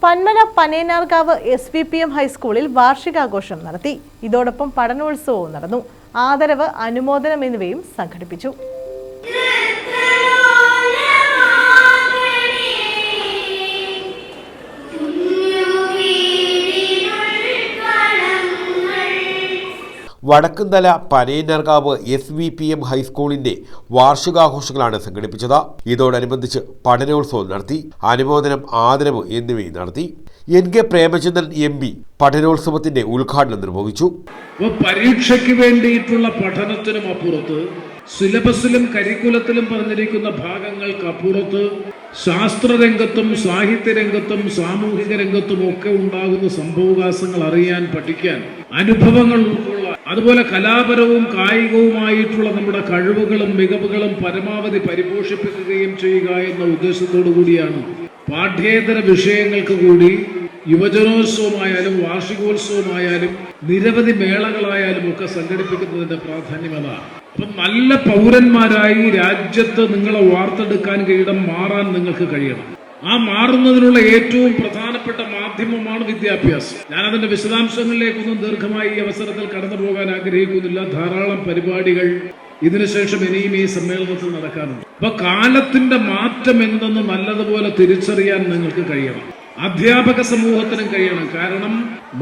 Panmana പനേനാർകാവ് SVPM ഹൈസ്കൂളിൽ വാർഷികാഘോഷം നടത്തി. ഇതോടൊപ്പം പഠനോത്സവവും നടന്നു. ആദരവ്, അനുമോദനം എന്നിവയും സംഘടിപ്പിച്ചു. വടക്കുംതല പനേനാർകാവ് SVPM ഹൈസ്കൂളിന്റെ വാർഷികാഘോഷങ്ങളാണ് സംഘടിപ്പിച്ചത്. ഇതോടനുബന്ധിച്ച് പഠനോത്സവം നടത്തി. അനുമോദനം, ആദരവ് എന്നിവയും നടത്തി. NK പ്രേമചന്ദ്രൻ MP പഠനോത്സവത്തിന്റെ ഉദ്ഘാടനം നിർവഹിച്ചു. പരീക്ഷയ്ക്ക് വേണ്ടിയിട്ടുള്ള പഠനത്തിനും അപ്പുറത്ത്, സിലബസിലും കരിക്കുലത്തിലും പറഞ്ഞിരിക്കുന്ന ഭാഗങ്ങൾക്ക് അപ്പുറത്ത് ശാസ്ത്രരംഗത്തും സാഹിത്യരംഗത്തും സാമൂഹിക രംഗത്തും ഒക്കെ ഉണ്ടാകുന്ന സംഭവവികാസങ്ങൾ അറിയാൻ, പഠിക്കാൻ, അനുഭവങ്ങൾ ഉൾക്കൊള്ളാൻ, അതുപോലെ കലാപരവും കായികവുമായിട്ടുള്ള നമ്മുടെ കഴിവുകളും മികവുകളും പരമാവധി പരിപോഷിപ്പിക്കുകയും ചെയ്യുക എന്ന ഉദ്ദേശത്തോടു കൂടിയാണ് പാഠ്യേതര വിഷയങ്ങൾക്ക് കൂടി യുവജനോത്സവമായാലും വാർഷികോത്സവമായാലും നിരവധി മേളകളായാലും ഒക്കെ സംഘടിപ്പിക്കുന്നതിന്റെ പ്രാധാന്യം അതാണ്. അപ്പം നല്ല പൗരന്മാരായി രാജ്യത്ത് നിങ്ങളെ വാർത്തെടുക്കാൻ കഴിയണം, മാറാൻ നിങ്ങൾക്ക് കഴിയണം. ആ മാറുന്നതിനുള്ള ഏറ്റവും പ്രധാനപ്പെട്ട മാധ്യമമാണ് വിദ്യാഭ്യാസം. ഞാനതിന്റെ വിശദാംശങ്ങളിലേക്കൊന്നും ദീർഘമായി ഈ അവസരത്തിൽ കടന്നു പോകാൻ ആഗ്രഹിക്കുന്നില്ല. ധാരാളം പരിപാടികൾ ഇതിനുശേഷം ഇനിയും ഈ സമ്മേളനത്തിൽ നടക്കാനുണ്ട്. അപ്പൊ കാലത്തിന്റെ മാറ്റം എന്തെന്ന് നല്ലതുപോലെ തിരിച്ചറിയാൻ നിങ്ങൾക്ക് കഴിയണം. അധ്യാപക സമൂഹത്തിനും കഴിയണം. കാരണം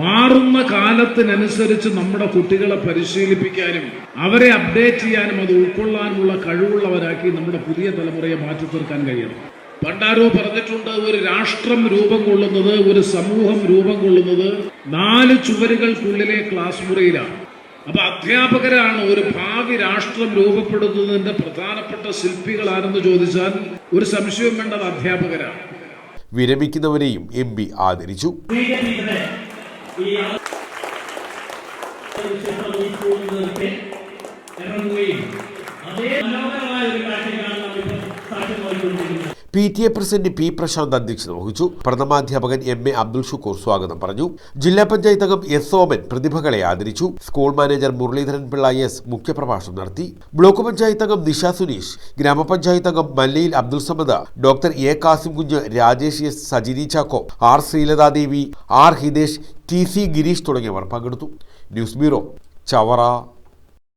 മാറുന്ന കാലത്തിനനുസരിച്ച് നമ്മുടെ കുട്ടികളെ പരിശീലിപ്പിക്കാനും അവരെ അപ്ഡേറ്റ് ചെയ്യാനും അത് ഉൾക്കൊള്ളാനുമുള്ള കഴിവുള്ളവരാക്കി നമ്മുടെ പുതിയ തലമുറയെ മാറ്റി തീർക്കാൻ കഴിയണം. പണ്ടാരോ പറഞ്ഞിട്ടുണ്ട്, ഒരു രാഷ്ട്രം രൂപം കൊള്ളുന്നത്, ഒരു സമൂഹം രൂപം കൊള്ളുന്നത് 4 ചുവരുകൾക്കുള്ളിലെ ക്ലാസ് മുറിയിലാണ്. അപ്പൊ അധ്യാപകരാണ് ഒരു ഭാവി രാഷ്ട്രം രൂപപ്പെടുത്തുന്നതിന്റെ പ്രധാനപ്പെട്ട ശില്പികൾ ആരെന്ന് ചോദിച്ചാൽ ഒരു സംശയവും വേണ്ടത് അധ്യാപകരാണ്. വിരമിക്കുന്നവരെയും MP ആദരിച്ചു. PTA president P. പ്രശാന്ത് അധ്യക്ഷത വഹിച്ചു. പ്രഥമാധ്യാപകൻ MA അബ്ദുൽ ഷുക്കൂർ സ്വാഗതം പറഞ്ഞു. ജില്ലാ പഞ്ചായത്ത് അംഗം S. സോമൻ പ്രതിഭകളെ ആദരിച്ചു. School manager Muraleedharan Pillai S. മുഖ്യപ്രഭാഷണം നടത്തി. ബ്ലോക്ക് പഞ്ചായത്ത് അംഗം നിഷ സുനീഷ്, ഗ്രാമപഞ്ചായത്ത് അംഗം മല്ലയിൽ അബ്ദുൽ സമദ്, ഡോക്ടർ A. കാസിം കുഞ്ഞ്, Rajesh S. Sajini Chacko, R. ശ്രീലതാദേവി, R. Hitesh, TC Girish തുടങ്ങിയവർ പങ്കെടുത്തു. News bureau, Chavara.